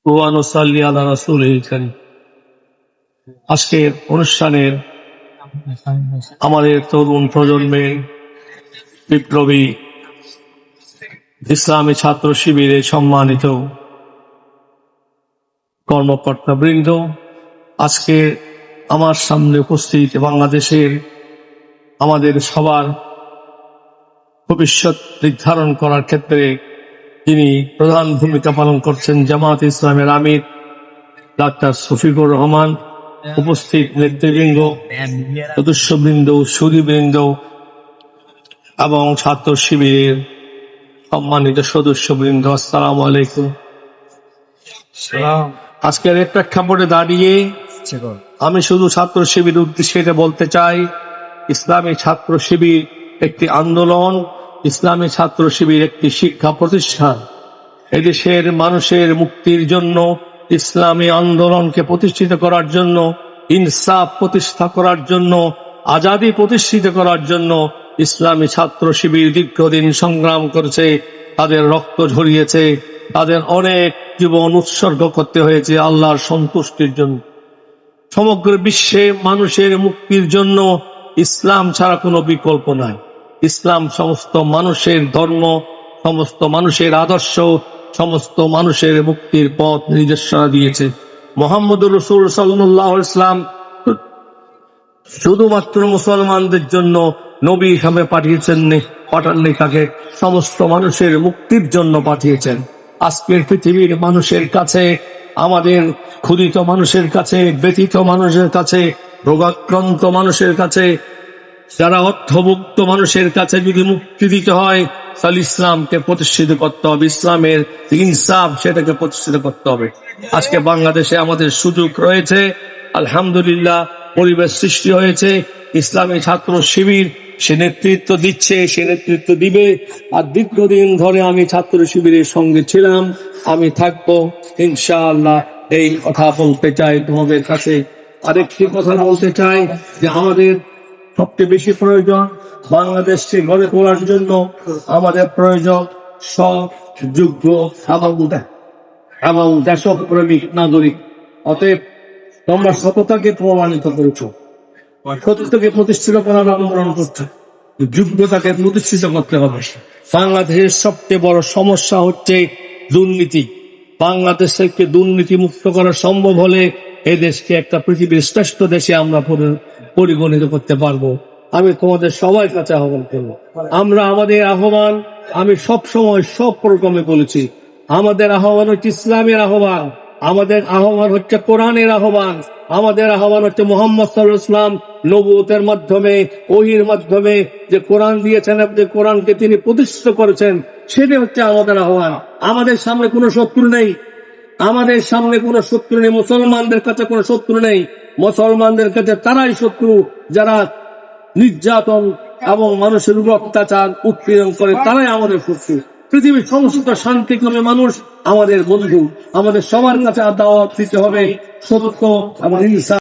ওয়া নুসাল্লি আলা রাসূলিল কারীম। আজকের অনুষ্ঠানের আমাদের তরুণ প্রজন্মের বিপ্লবী ইসলামী ছাত্র শিবিরের সম্মানিত কর্মকর্তাবৃন্দ, আজকে আমার সামনে উপস্থিত বাংলাদেশের আমাদের সবার ভবিষ্যৎ নির্ধারণ করার ক্ষেত্রে তিনি প্রধান ভূমিকা পালন করছেন জামাত ইসলামের আমির ডাক্তার শফিকুর রহমান, উপস্থিত নেতৃবৃন্দ, সদস্যবৃন্দ, সুধীবৃন্দ এবং ছাত্র শিবিরের সম্মানিত সদস্যবৃন্দ, আসসালামু আলাইকুম। আজকের এই প্রেক্ষাপটে দাঁড়িয়ে আমি শুধু ছাত্র শিবির উদ্দেশ্যে এটা বলতে চাই, ইসলামী ছাত্র শিবির একটি আন্দোলন, ইসলামী ছাত্র শিবির একটি শিক্ষা প্রতিষ্ঠান। এদেশের মানুষের মুক্তির জন্য, ইসলামী আন্দোলনকে প্রতিষ্ঠিত করার জন্য, ইনসাফ প্রতিষ্ঠা করার জন্য, আজাদী প্রতিষ্ঠিত করার জন্য ইসলামী ছাত্র শিবির দীর্ঘদিন সংগ্রাম করেছে। তাদের রক্ত ঝরিয়েছে, তাদের অনেক জীবন উৎসর্গ করতে হয়েছে আল্লাহর সন্তুষ্টির জন্য। সমগ্র বিশ্বে মানুষের মুক্তির জন্য ইসলাম ছাড়া কোনো বিকল্প নাই। ইসলাম সমস্ত মানুষের ধর্ম, সমস্ত মানুষের আদর্শ, সমস্ত মানুষের মুক্তির পথ নির্দেশনা দিয়েছে। মুহাম্মদুর রাসূল সাল্লাল্লাহু আলাইহি ওয়াসাল্লাম শুধুমাত্র মুসলমানদের জন্য নবী হিসাবে পাঠাননি, তাকে সমস্ত মানুষের মুক্তির জন্য পাঠিয়েছেন। আজকের পৃথিবীর মানুষের কাছে, আমাদের ক্ষুধিত মানুষের কাছে, ব্যথিত মানুষের কাছে, রোগাক্রান্ত মানুষের কাছে, যারা অর্থভুক্ত মানুষের কাছে যদি মুক্তি দিতে হয়, তাহলে ইসলামকে প্রতিষ্ঠিত করতে হবে, ইসলামের ইনসাফ সেটাকে প্রতিষ্ঠিত করতে হবে। আজকে বাংলাদেশে আমাদের সুযোগ রয়েছে, আলহামদুলিল্লাহ, পরিবেশ সৃষ্টি হয়েছে। ইসলামী ছাত্র শিবির সে নেতৃত্ব দিচ্ছে, সে নেতৃত্ব দিবে। আর দীর্ঘদিন ধরে আমি ছাত্র শিবিরের সঙ্গে ছিলাম, আমি থাকবো ইনশাআল্লাহ। এই কথা বলতে চাই তোমাদের কাছে। আরেকটি কথা বলতে চাই যে আমাদের সবচেয়ে বেশি প্রয়োজন বাংলাদেশকে গড়ে তোলার জন্য, আমাদের প্রয়োজন সৎ, যোগ্য এবং দেশপ্রেমিক নাগরিক। অতএব তোমরা সততাকে প্রমাণিত করেছো, সততাকে প্রতিষ্ঠিত করার আন্দোলন করছো, যোগ্যতাকে প্রতিষ্ঠিত করতে হবে। বাংলাদেশের সবচেয়ে বড় সমস্যা হচ্ছে দুর্নীতি। বাংলাদেশকে দুর্নীতি মুক্ত করা সম্ভব হলে এই দেশকে একটা পৃথিবীর শ্রেষ্ঠ দেশে আমরা পরিগণিত করতে পারবো। আমি তোমাদের সবার কাছে আহ্বান করবো, আমরা আমাদের আহ্বান, আমি সব সময় সব প্রোগ্রামে বলেছি, আমাদের আহ্বান হচ্ছে ইসলামের আহ্বান, আমাদের আহ্বান হচ্ছে কোরআনের আহ্বান, আমাদের আহ্বান হচ্ছে মুহাম্মদ সাল্লাল্লাহু আলাইহি ওয়াসাল্লাম নবুয়তের মাধ্যমে, ওহীর মাধ্যমে যে কোরআন দিয়েছেন, যে কোরআনকে তিনি প্রতিষ্ঠিত করেছেন, সেটা হচ্ছে আমাদের আহ্বান। আমাদের সামনে কোনো শত্রু নেই, আমাদের সামনে কোনো শত্রু নেই, মুসলমানদের কাছে কোনো শত্রু নেই। মুসলমানদের কাছে তারাই শত্রু যারা নির্যাতন এবং মানুষের উপর অত্যাচার উৎপীড়ন করে, তারাই আমাদের শত্রু। পৃথিবীর সমস্ত শান্তিকামী মানুষ আমাদের বন্ধু। আমাদের সবার কাছে দাওয়াত দিতে হবে সত্য এবং ইনসাফ।